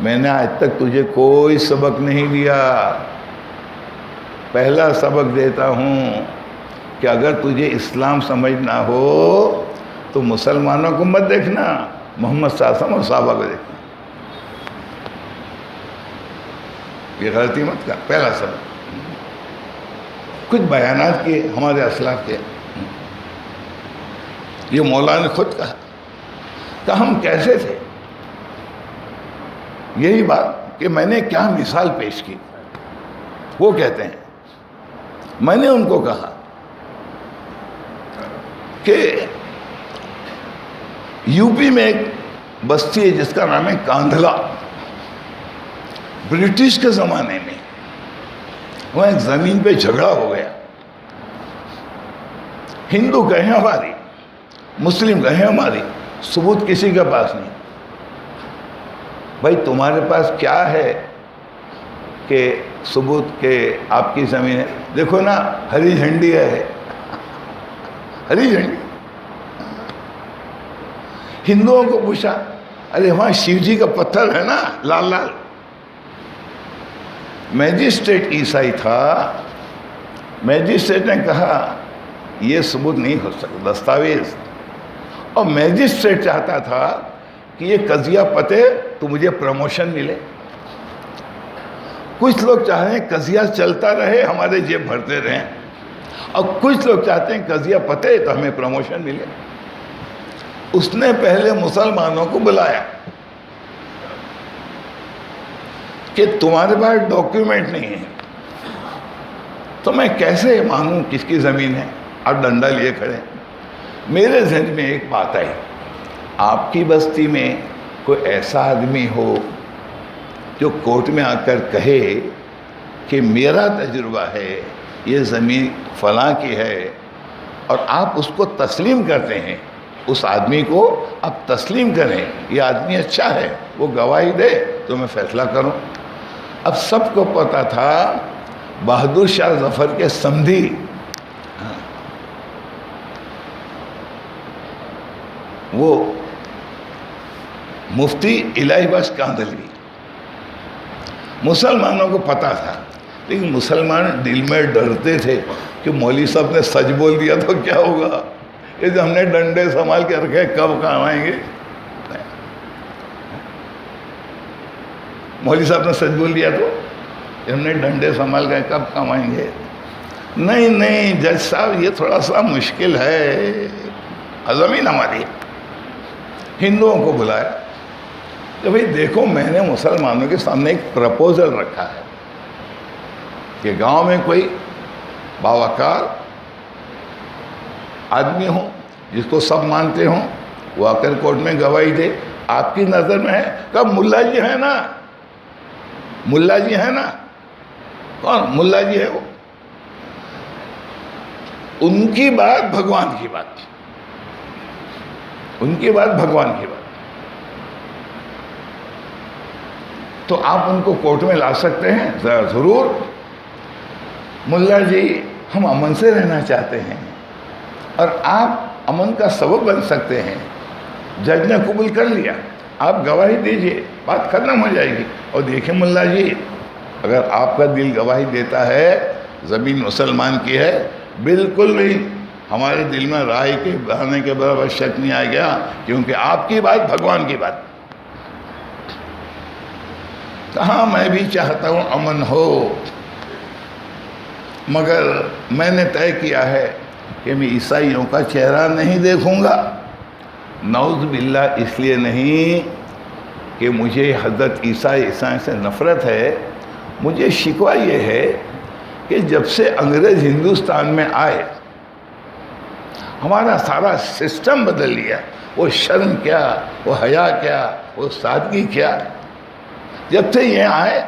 میں نے آج تک تجھے کوئی سبق نہیں دیا. پہلا سبق دیتا ہوں کہ اگر تجھے اسلام سمجھنا ہو تو مسلمانوں کو مت دیکھنا، محمد صلی اللہ علیہ وسلم اور صحابہ کو دیکھنا. یہ غلطی مت کر. پہلا سبق کچھ بیانات کیے ہمارے اسلاف کے، یہ مولا نے خود کہا کہ ہم کیسے تھے. یہی بات کہ میں نے کیا مثال پیش کی. وہ کہتے ہیں میں نے ان کو کہا کہ یو پی میں ایک بستی ہے جس کا نام ہے کاندھلا. برٹش کے زمانے میں وہاں ایک زمین پہ جھگڑا ہو گیا. ہندو کہیں ہماری، مسلم کہیں ہماری، ثبوت کسی کے پاس نہیں. بھائی تمہارے پاس کیا ہے کہ ثبوت کہ آپ کی زمین ہے؟ دیکھو نا ہری جھنڈی ہے، ہری جھنڈی. ہندوؤں کو پوچھا ارے وہاں شیو جی کا پتھر ہے نا لال لال. میجسٹریٹ عیسائی تھا. میجسٹریٹ نے کہا یہ ثبوت نہیں ہو سکتا دستاویز. اور میجسٹریٹ چاہتا تھا کہ یہ قضیہ پتے تو مجھے پروموشن ملے. کچھ لوگ چاہتے ہیں قضیہ چلتا رہے ہمارے جیب بھرتے رہیں، اور کچھ لوگ چاہتے ہیں قضیہ پتے تو ہمیں پروموشن ملے. اس نے پہلے مسلمانوں کو بلایا کہ تمہارے پاس ڈاکیومنٹ نہیں ہے تو میں کیسے مانوں کس کی زمین ہے. آپ ڈنڈا لیے کھڑے. میرے ذہن میں ایک بات آئی، آپ کی بستی میں کوئی ایسا آدمی ہو جو کورٹ میں آ کر کہے کہ میرا تجربہ ہے یہ زمین فلاں کی ہے، اور آپ اس کو تسلیم کرتے ہیں. اس آدمی کو آپ تسلیم کریں یہ آدمی اچھا ہے، وہ گواہی دے تو میں فیصلہ کروں. اب سب کو پتا تھا بہادر شاہ ظفر کے سمدھی وہ مفتی الہی بخش کاندھلوی. مسلمانوں کو پتا تھا، لیکن مسلمان دل میں ڈرتے تھے کہ مولوی صاحب نے سچ بول دیا تو کیا ہوگا، یہ جو ہم نے ڈنڈے سنبھال کے رکھے کب کام آئیں گے. مولوی صاحب نے سچ بول دیا تو ہم نے ڈنڈے سنبھال کے کب کام آئیں گے. نہیں جج صاحب یہ تھوڑا سا مشکل ہے، زمین ہماری. ہندوؤں کو بلایا کہ بھئی دیکھو میں نے مسلمانوں کے سامنے ایک پرپوزل رکھا ہے کہ گاؤں میں کوئی باوقار آدمی ہو جس کو سب مانتے ہوں، وہ آ کر کورٹ میں گواہی دے. آپ کی نظر میں ہے کب ملا جی ہے نا، ملا جی ہے نا. کون ملا جی ہے؟ وہ ان کی بات بھگوان کی بات، ان کی بات بھگوان کی بات. تو آپ ان کو کورٹ میں لا سکتے ہیں؟ ضرور. ملا جی ہم امن سے رہنا چاہتے ہیں اور آپ امن کا سبب بن سکتے ہیں. جج نے قبول کر لیا، آپ گواہی دیجئے، بات ختم ہو جائے گی. اور دیکھیں ملا جی اگر آپ کا دل گواہی دیتا ہے زمین مسلمان کی ہے، بالکل نہیں، ہمارے دل میں رائے کے بہانے کے برابر شک نہیں آ گیا، کیونکہ آپ کی بات بھگوان کی بات. کہاں میں بھی چاہتا ہوں امن ہو، مگر میں نے طے کیا ہے کہ میں عیسائیوں کا چہرہ نہیں دیکھوں گا. نعوذ باللہ، اس لیے نہیں کہ مجھے حضرت عیسیٰ سے نفرت ہے، مجھے شکوہ یہ ہے کہ جب سے انگریز ہندوستان میں آئے ہمارا سارا سسٹم بدل لیا. وہ شرم کیا، وہ حیا کیا، وہ سادگی کیا. جب سے یہ آئے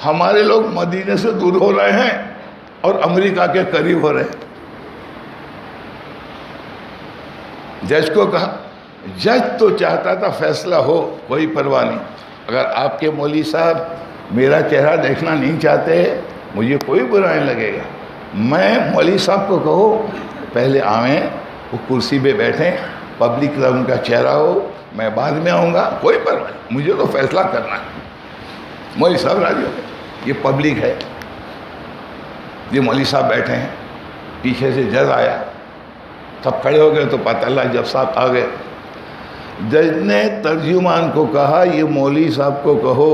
ہمارے لوگ مدینے سے دور ہو رہے ہیں اور امریکہ کے قریب ہو رہے ہیں. جج کو کہا جج تو چاہتا تھا فیصلہ ہو، کوئی پرواہ نہیں، اگر آپ کے مولوی صاحب میرا چہرہ دیکھنا نہیں چاہتے مجھے کوئی برا نہیں لگے گا، میں مولوی صاحب کو کہو پہلے آئیں، وہ کرسی پہ بیٹھیں، پبلک کا ان کا چہرہ ہو، میں بعد میں آؤں گا، کوئی پرواہ نہیں، مجھے تو فیصلہ کرنا ہے۔ مولوی صاحب راضی ہو گئے، یہ پبلک ہے، یہ مولوی صاحب بیٹھے ہیں، پیچھے سے جج آیا، سب کھڑے ہو گئے تو پتہ اللہ جج صاحب آ گئے۔ جج نے ترجمان کو کہا یہ مولوی صاحب کو کہو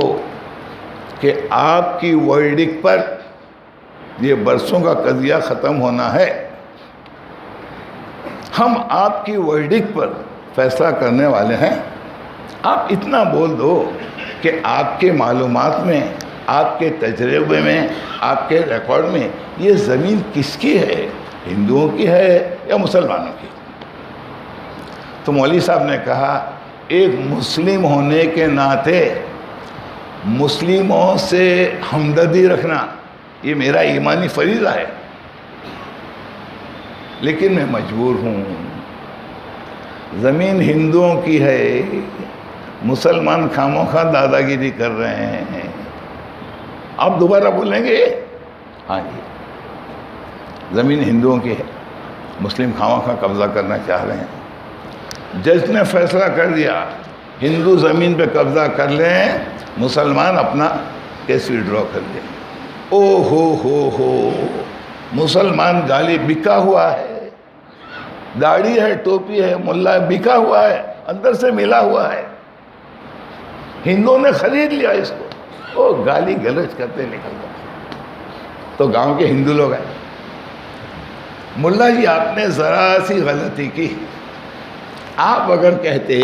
کہ آپ کی ورڈکٹ پر یہ برسوں کا قضیہ ختم ہونا ہے، ہم آپ کی ورڈکٹ پر فیصلہ کرنے والے ہیں، آپ اتنا بول دو کہ آپ کے معلومات میں، آپ کے تجربے میں، آپ کے ریکارڈ میں یہ زمین کس کی ہے، ہندوؤں کی ہے یا مسلمانوں کی؟ تو مولوی صاحب نے کہا ایک مسلم ہونے کے ناطے مسلموں سے ہمدردی رکھنا یہ میرا ایمانی فریضہ ہے، لیکن میں مجبور ہوں، زمین ہندوؤں کی ہے، مسلمان خاموں خواہ دادا گیری کر رہے ہیں۔ آپ دوبارہ بولیں گے؟ ہاں جی، زمین ہندوؤں کی ہے، مسلم خاموں خواہ قبضہ کرنا چاہ رہے ہیں۔ جج نے فیصلہ کر دیا ہندو زمین پہ قبضہ کر لیں، مسلمان اپنا کیس وڈرا کر لیں۔ او ہو مسلمان گالی بکا ہوا ہے، داڑھی ہے، ٹوپی ہے، ملا بکا ہوا ہے، اندر سے ملا ہوا ہے، ہندوؤں نے خرید لیا اس کو، وہ گالی گلوچ کرتے نکل گئے۔ تو گاؤں کے ہندو لوگ ہیں، ملا جی آپ نے ذرا سی غلطی کی، آپ اگر کہتے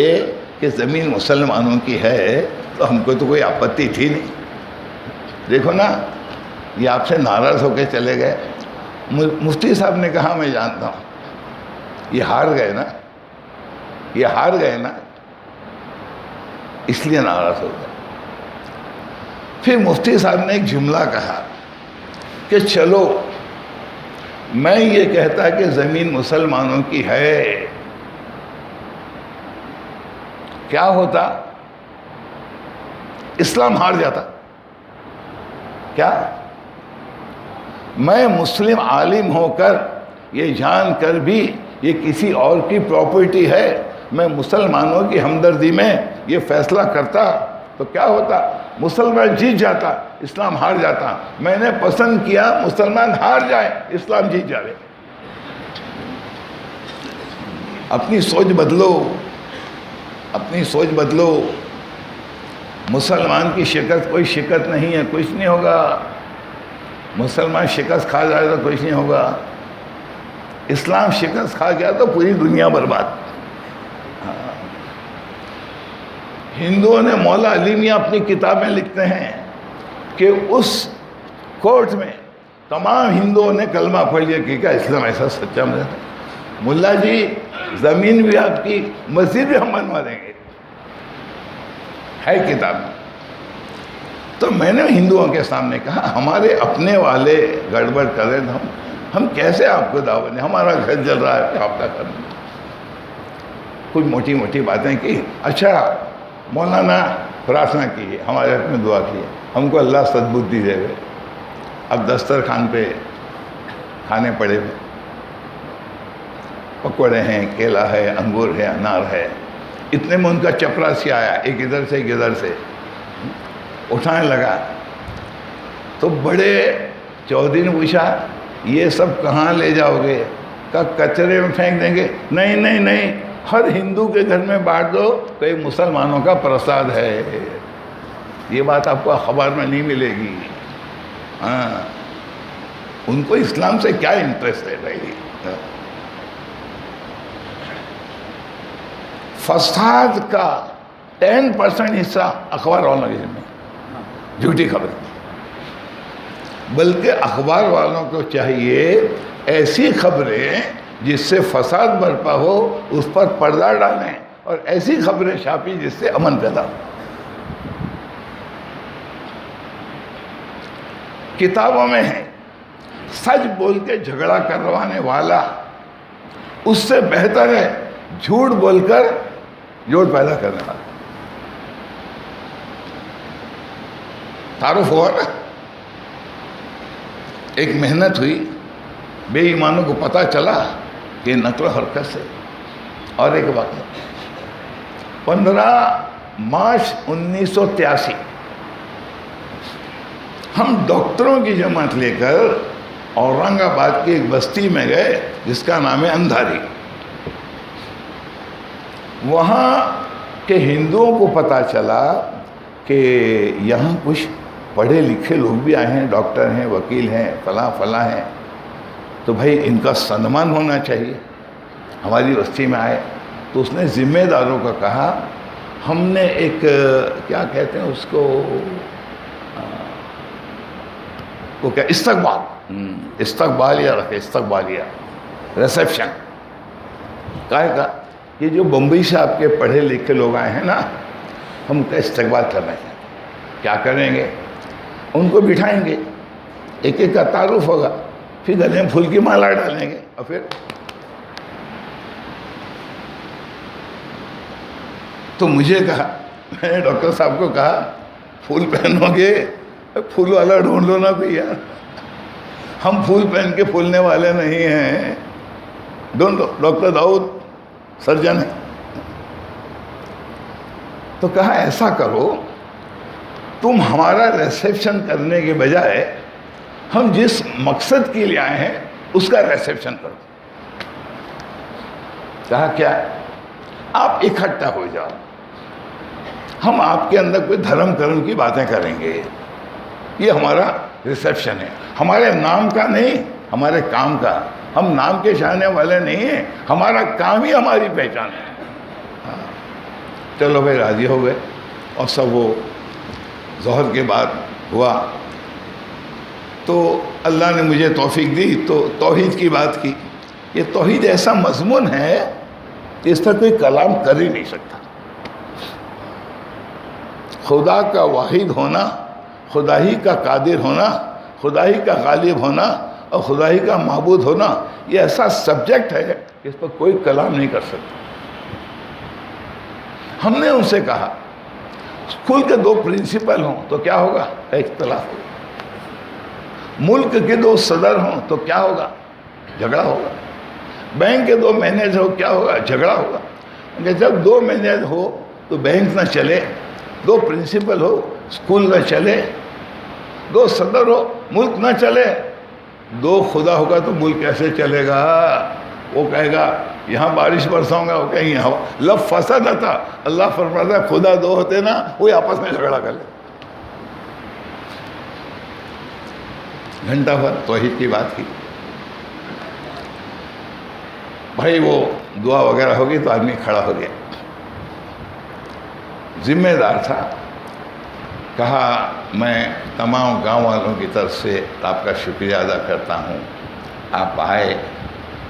کہ زمین مسلمانوں کی ہے تو ہم کو تو کوئی آپتی تھی نہیں، دیکھو نا یہ آپ سے ناراض ہو کے چلے گئے۔ مفتی صاحب نے کہا میں جانتا ہوں یہ ہار گئے نا، یہ ہار گئے نا، اس لیے ناراض ہو گئے۔ پھر مفتی صاحب نے ایک جملہ کہا کہ چلو میں یہ کہتا کہ زمین مسلمانوں کی ہے، کیا ہوتا؟ اسلام ہار جاتا۔ کیا میں مسلم عالم ہو کر یہ جان کر بھی یہ کسی اور کی پراپرٹی ہے، میں مسلمانوں کی ہمدردی میں یہ فیصلہ کرتا تو کیا ہوتا؟ مسلمان جیت جاتا، اسلام ہار جاتا۔ میں نے پسند کیا مسلمان ہار جائے، اسلام جیت جائے۔ اپنی سوچ بدلو، اپنی سوچ بدلو۔ مسلمان کی شکست کوئی شکست نہیں ہے، کچھ نہیں ہوگا۔ مسلمان شکست کھا جائے تو کچھ نہیں ہوگا، اسلام شکست کھا گیا تو پوری دنیا برباد۔ ہندوؤں نے مولا علی میاں اپنی کتاب میں لکھتے ہیں کہ اس کورٹ میں تمام ہندوؤں نے کلمہ پڑھ لیا کہ کیا اسلام ایسا سچا مذہب ہے؟ ملا جی زمین بھی آپ کی، مسجد بھی ہم بنوا دیں گے، ہے کتاب میں۔ تو میں نے ہندوؤں کے سامنے کہا ہمارے اپنے والے گڑبڑ کرے تو ہم کیسے آپ کو دعوت دیں؟ ہمارا گھر جل رہا ہے، آپ کا کرنا۔ کچھ موٹی موٹی باتیں کی۔ اچھا مولانا پرارتھنا کیجیے، ہمارے حق میں دعا کیجیے، ہم کو اللہ سدبدھی دے گئے۔ اب دسترخوان پہ کھانے پڑے ہوئے، پکوڑے ہیں، کیلا ہے، انگور ہے، انار ہے۔ اتنے میں ان کا چپراسی آیا، ایک ادھر سے ایک ادھر سے اٹھانے لگا۔ تو بڑے چودھری نے پوچھا یہ سب کہاں لے جاؤ گے؟ کہا کچرے میں پھینک دیں گے۔ نہیں نہیں نہیں، ہر ہندو کے گھر میں بانٹ دو تو یہ مسلمانوں کا پرساد ہے۔ یہ بات آپ کو اخبار میں نہیں ملے گی۔ ہاں، ان کو اسلام سے کیا انٹرسٹ ہے بھائی؟ فساد کا 10% حصہ اخبار والوں کے ذمہ، جھوٹی خبر۔ بلکہ اخبار والوں کو چاہیے ایسی خبریں جس سے فساد برپا ہو اس پر پردہ ڈالیں، اور ایسی خبریں چھاپیں جس سے امن پیدا ہو۔ کتابوں میں ہے سچ بول کے جھگڑا کروانے والا اس سے بہتر ہے جھوٹ بول کر جوڑ پیدا کرنے والا. تعارف ہوا نا. ایک محنت ہوئی, بے ایمانوں کو پتہ چلا کہ نقل و حرکت سے. اور ایک واقعہ 15 مارچ 1983 ہم ڈاکٹروں کی جماعت لے کر اورنگ آباد کی ایک بستی میں گئے جس کا نام ہے اندھاری. وہاں کے ہندوؤں کو پتہ چلا کہ یہاں کچھ پڑھے لکھے لوگ بھی آئے ہیں, ڈاکٹر ہیں, وکیل ہیں, فلاں فلاں ہیں, تو بھائی ان کا سنمان ہونا چاہیے. ہماری بستی میں آئے تو اس نے ذمہ داروں کا کہا, ہم نے ایک کیا کہتے ہیں اس کو, وہ کیا استقبالیہ رکھے, استقبالیہ ریسیپشن. کہا کہ جو بمبئی سے آپ کے پڑھے لکھے لوگ آئے ہیں نا, ہم ان کا استقبال کرنا چاہتے ہیں. کیا کریں گے؟ ان کو بٹھائیں گے, ایک ایک کا تعارف ہوگا, پھر گلے میں پھول کی مالا ڈالیں گے, اور پھر تو مجھے کہا, میں نے ڈاکٹر صاحب کو کہا, پھول پہنو گے, پھول والا ڈھونڈ لو نا کوئی یار, ہم پھول پہن کے پھولنے والے نہیں ہیں. ڈاکٹر داؤد سرجن ہے. تو کہا ایسا کرو, تم ہمارا ریسیپشن کرنے کے بجائے ہم جس مقصد کے لیے آئے ہیں اس کا ریسیپشن کرو. کہا کیا؟ آپ اکٹھا ہو جاؤ, ہم آپ کے اندر کوئی دھرم کرم کی باتیں کریں گے. یہ ہمارا ریسیپشن ہے, ہمارے نام کا نہیں, ہمارے کام کا. ہم نام کے چاہنے والے نہیں ہیں, ہمارا کام ہی ہماری پہچان ہے. چلو بھائی راضی ہو گئے, اور سب وہ ظہر کے بعد ہوا. تو اللہ نے مجھے توفیق دی تو توحید کی بات کی. یہ توحید ایسا مضمون ہے کہ اس پر کوئی کلام کر ہی نہیں سکتا. خدا کا واحد ہونا, خدا ہی کا قادر ہونا, خدا ہی کا غالب ہونا, اور خدا ہی کا معبود ہونا, یہ ایسا سبجیکٹ ہے کہ اس پر کوئی کلام نہیں کر سکتا. ہم نے ان سے کہا اسکول کے 2 پرنسپل ہوں تو کیا ہوگا؟ اختلاف ہوگا. ملک کے 2 صدر ہوں تو کیا ہوگا؟ جھگڑا ہوگا. بینک کے 2 مینیجر ہو کیا ہوگا؟ جھگڑا ہوگا. کہ جب 2 مینیجر ہو تو بینک نہ چلے, 2 پرنسپل ہو اسکول نہ چلے, 2 صدر ہو ملک نہ چلے, 2 خدا ہوگا تو ملک کیسے چلے گا؟ وہ کہے گا یہاں بارش برساؤں گا, وہ کہیں یہاں لب فساد تھا. اللہ فرماتا ہے خدا 2 ہوتے نا, وہ آپس میں جھگڑا کر لے. گھنٹہ بھر توحید کی بات کی. بھائی وہ دعا وغیرہ ہوگی تو آدمی کھڑا ہو گیا. ذمہ دار تھا. کہا میں تمام گاؤں والوں کی طرف سے آپ کا شکریہ ادا کرتا ہوں, آپ آئے,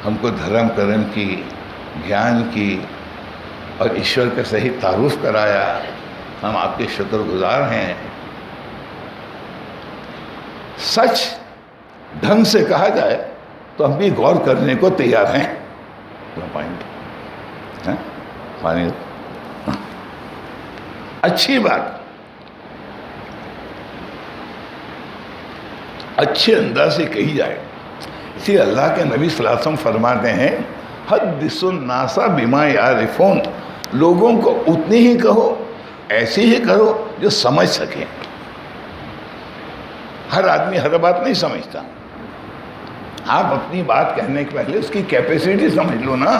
ہم کو دھرم کرم کی, گیان کی اور ایشور کا صحیح تعارف کرایا. ہم آپ کے شکر گزار ہیں. سچ ڈھنگ سے کہا جائے تو ہم بھی غور کرنے کو تیار ہیں. پانی اچھی بات, اچھے انداز سے کہی جائے. اسی اللہ کے نبی صلی اللہ علیہ وسلم فرماتے ہیں حدث الناس بما یعرفون, لوگوں کو اتنی ہی کہو, ایسی ہی کرو جو سمجھ سکیں. ہر آدمی ہر بات نہیں سمجھتا. آپ اپنی بات کہنے کے پہلے اس کی کیپیسٹی سمجھ لو نا.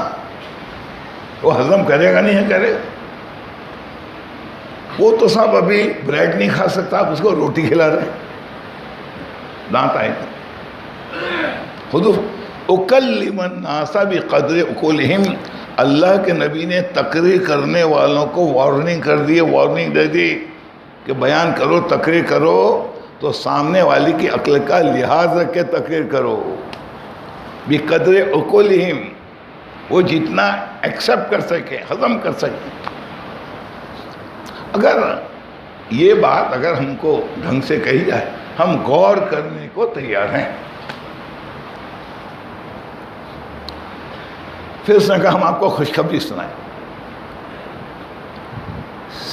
وہ ہضم کرے گا نہیں کرے گا. وہ تو صاحب ابھی بریڈ نہیں کھا سکتا, آپ اس کو روٹی کھلا رہے ہیں, دانت آئے تھے. خود اکلم الناس بقدر عقولہم, اللہ کے نبی نے تقریر کرنے والوں کو وارننگ کر دی, وارننگ دے دی کہ بیان کرو, تقریر کرو تو سامنے والی کی عقل کا لحاظ رکھ کے تقریر کرو. بقدر عقولہم, وہ جتنا ایکسیپٹ کر سکے, ہضم کر سکے. اگر یہ بات اگر ہم کو ڈھنگ سے کہی جائے, ہم غور کرنے کو تیار ہیں. پھر اس نے کہا ہم آپ کو خوشخبری سنائیں.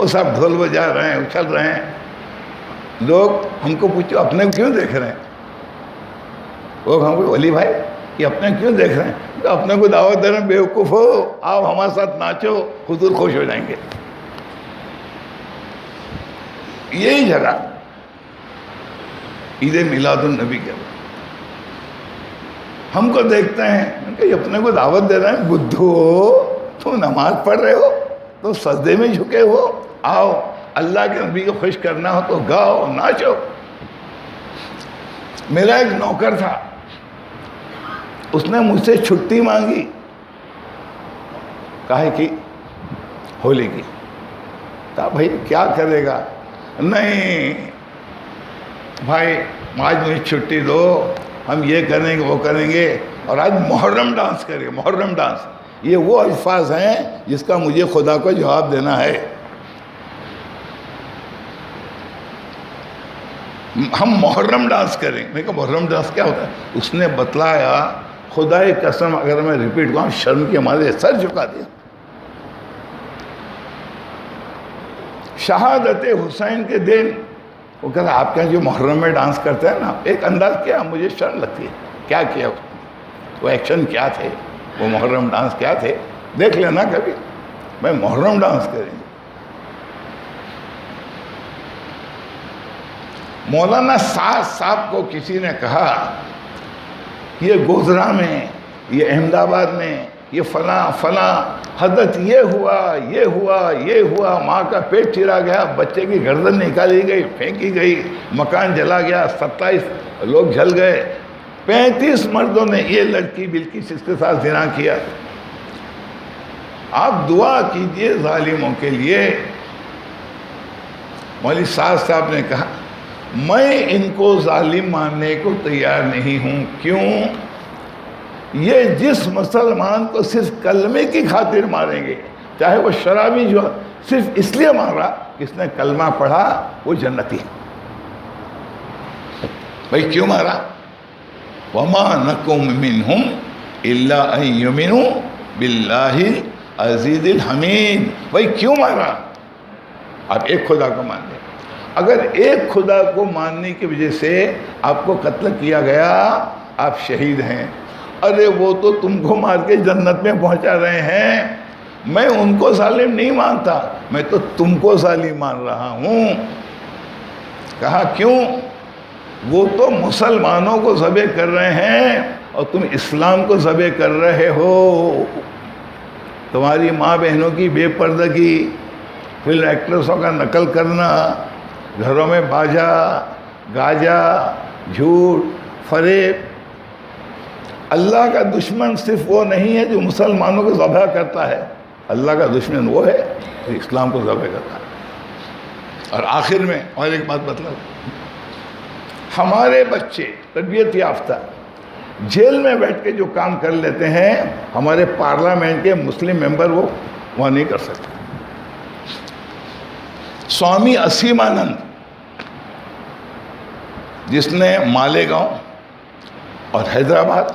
وہ سب ڈھول بجا رہے ہیں، اچھل رہے ہیں. لوگ ہم کو پوچھو اپنے کو کیوں دیکھ رہے ہیں؟ وہ ہم کو ولی بھائی یہ اپنے کیوں دیکھ رہے ہیں؟ تو اپنے کو دعوت دے رہے ہیں، بیوقوف ہو، آپ ہمارے ساتھ ناچو، حضور خوش ہو جائیں گے. یہی جگہ عید میلاد النبی کے ہم کو دیکھتے ہیں کہ اپنے کو دعوت دے رہے ہیں، بدھو تم نماز پڑھ رہے ہو، تو سجدے میں جھکے ہو، آؤ اللہ کے نبی کو خوش کرنا ہو تو گاؤ ناچو. میرا ایک نوکر تھا، اس نے مجھ سے چھٹی مانگی. کاہے کی؟ ہولی کی. کہا بھائی کیا کرے گا؟ نہیں بھائی آج مجھے چھٹی دو، ہم یہ کریں گے وہ کریں گے، اور آج محرم ڈانس کریں گے. محرم ڈانس یہ وہ الفاظ ہیں جس کا مجھے خدا کو جواب دینا ہے. ہم محرم ڈانس کریں. میں کہا محرم ڈانس کیا ہوتا ہے؟ اس نے بتلایا. خدا کی قسم اگر میں ریپیٹ کروں شرم کے مارے سر جھکا دیا. شہادت حسین کے دن وہ کہتا آپ کے جو محرم میں ڈانس کرتے ہیں نا، ایک انداز کیا مجھے شرم لگتی ہے. کیا کیا وہ ایکشن کیا تھے، وہ محرم ڈانس کیا تھے، دیکھ لینا کبھی. میں محرم ڈانس کریں گے. مولانا سعد صاحب کو کسی نے کہا یہ گوجرا میں، یہ احمد آباد میں، یہ فلاں فلاں حضرت یہ ہوا یہ ہوا یہ ہوا، ماں کا پیٹ چرا گیا، بچے کی گردن نکالی گئی، پھینکی گئی، مکان جلا گیا، 27 لوگ جل گئے، 35 مردوں نے یہ لڑکی بلکہ اس کے ساتھ زنا کیا. آپ دعا کیجئے ظالموں کے لیے. مولوی سعد صاحب نے کہا میں ان کو ظالم ماننے کو تیار نہیں ہوں. کیوں؟ یہ جس مسلمان کو صرف کلمے کی خاطر ماریں گے، چاہے وہ شرابی جو صرف اس لیے مارا کہ اس نے کلمہ پڑھا، وہ جنتی ہے. بھائی کیوں مارا؟ وَمَا نَكُمْ مِنْهُمْ إِلَّا أَن يُؤْمِنُوا بِاللَّهِ الْعَزِيزِ الْحَمِيدِ. بھائی کیوں مارا؟ آپ ایک خدا کو مان لیں. اگر ایک خدا کو ماننے کی وجہ سے آپ کو قتل کیا گیا، آپ شہید ہیں. ارے وہ تو تم کو مار کے جنت میں پہنچا رہے ہیں. میں ان کو ظالم نہیں مانتا، میں تو تم کو ظالم مان رہا ہوں. کہا کیوں؟ وہ تو مسلمانوں کو ذبح کر رہے ہیں اور تم اسلام کو ذبح کر رہے ہو. تمہاری ماں بہنوں کی بے پردگی، فلم ایکٹریسوں کا نقل کرنا، گھروں میں باجا گاجا، جھوٹ، فریب. اللہ کا دشمن صرف وہ نہیں ہے جو مسلمانوں کو ذبح کرتا ہے، اللہ کا دشمن وہ ہے جو اسلام کو ذبح کرتا ہے. اور آخر میں اور ایک بات بتلاؤ، ہمارے بچے تربیت یافتہ جیل میں بیٹھ کے جو کام کر لیتے ہیں، ہمارے پارلیمنٹ کے مسلم ممبر وہ وہاں نہیں کر سکتے. سوامی اسیمانند جس نے مالیگاؤں اور حیدرآباد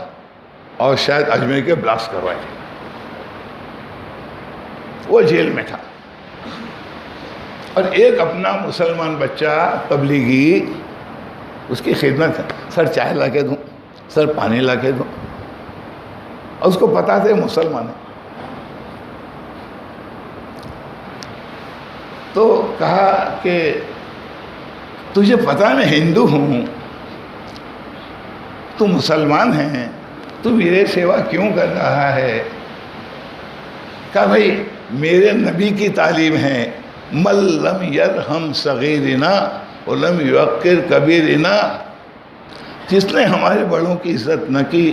اور شاید اجمیر کے بلاسٹ کروائے تھے، وہ جیل میں تھا. اور ایک اپنا مسلمان بچہ تبلیغی اس کی خدمت ہے، سر چائے لا کے دوں، سر پانی لا کے دوں. اور اس کو پتا تھا مسلمان ہے. تو کہا کہ تجھے پتا میں ہندو ہوں، تو مسلمان ہیں، تو میرے سیوا کیوں کر رہا ہے؟ کہا بھائی میرے نبی کی تعلیم ہے، من لم یرحم صغیرنا ولم یوقر کبیرنا. جس نے ہمارے بڑوں کی عزت نہ کی،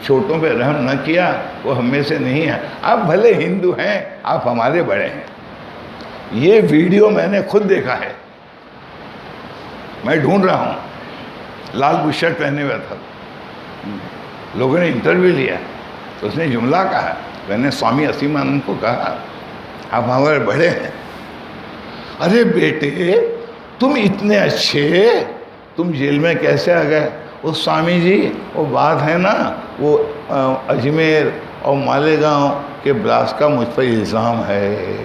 چھوٹوں پہ رحم نہ کیا، وہ ہم میں سے نہیں ہے. آپ بھلے ہندو ہیں، آپ ہمارے بڑے ہیں. یہ ویڈیو میں نے خود دیکھا ہے، میں ڈھونڈ رہا ہوں. لال بشرٹ پہنے ہوا تھا. لوگوں نے انٹرویو لیا تو اس نے جملہ کہا، میں نے سوامی اسیمانند کو کہا آپ ہمارے بڑے ہیں. ارے بیٹے تم اتنے اچھے، تم جیل میں کیسے آ گئے؟ وہ سوامی جی وہ بات ہے نا، وہ اجمیر اور مالیگاؤں کے بلاسٹ کا مجھ پر الزام ہے.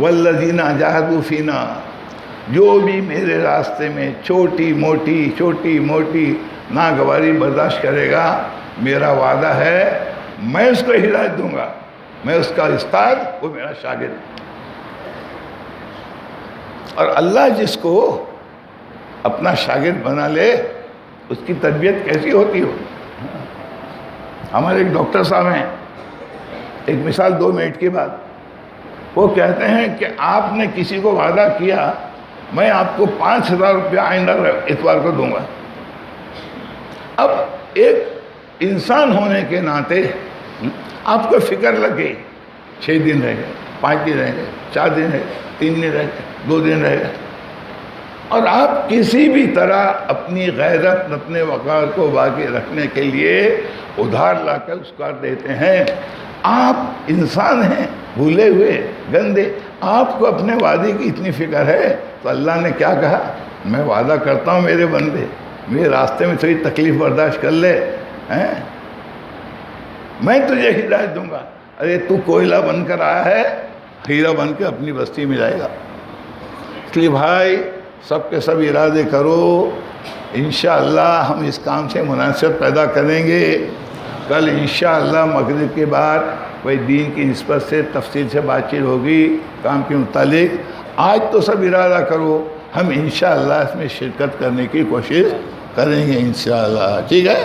والذین جاہدوا فینا، جو بھی میرے راستے میں چھوٹی موٹی ناگواری برداشت کرے گا، میرا وعدہ ہے میں اس کو ہدایت دوں گا، میں اس کا استاد، وہ میرا شاگرد۔ اور اللہ جس کو اپنا شاگرد بنا لے اس کی تربیت کیسی ہوتی ہو۔ ہمارے ایک ڈاکٹر صاحب ہیں، ایک مثال 2 منٹ کی بات، وہ کہتے ہیں کہ آپ نے کسی کو وعدہ کیا میں آپ کو 5,000 روپیہ آئندہ اتوار کو دوں گا۔ اب ایک انسان ہونے کے ناطے آپ کو فکر لگ گئی، 6 دن رہ گئے، 5 دن رہ گئے، 4 دن رہ گئے، 3 دن رہ گئے، 2 دن رہ گئے، اور آپ کسی بھی طرح اپنی غیرت اپنے وقار کو باقی رکھنے کے لیے ادھار لا کر اس کو دیتے ہیں۔ آپ انسان ہیں، بھولے ہوئے، گندے، آپ کو اپنے وعدے کی اتنی فکر ہے تو اللہ نے کیا کہا، میں وعدہ کرتا ہوں میرے بندے میرے راستے میں تھوڑی تکلیف برداشت کر لے، میں تجھے ہدایت دوں گا۔ ارے تو کوئلہ بن کر آیا ہے، ہیرا بن کے اپنی بستی میں جائے گا۔ اس لیے بھائی سب کے سب ارادے کرو، انشاءاللہ ہم اس کام سے مناسبت پیدا کریں گے۔ کل انشاءاللہ مغرب کے بعد وہی دین کی نسبت سے تفصیل سے بات چیت ہوگی کام کے متعلق۔ آج تو سب ارادہ کرو، ہم انشاءاللہ اس میں شرکت کرنے کی کوشش کریں گے انشاءاللہ، ٹھیک ہے۔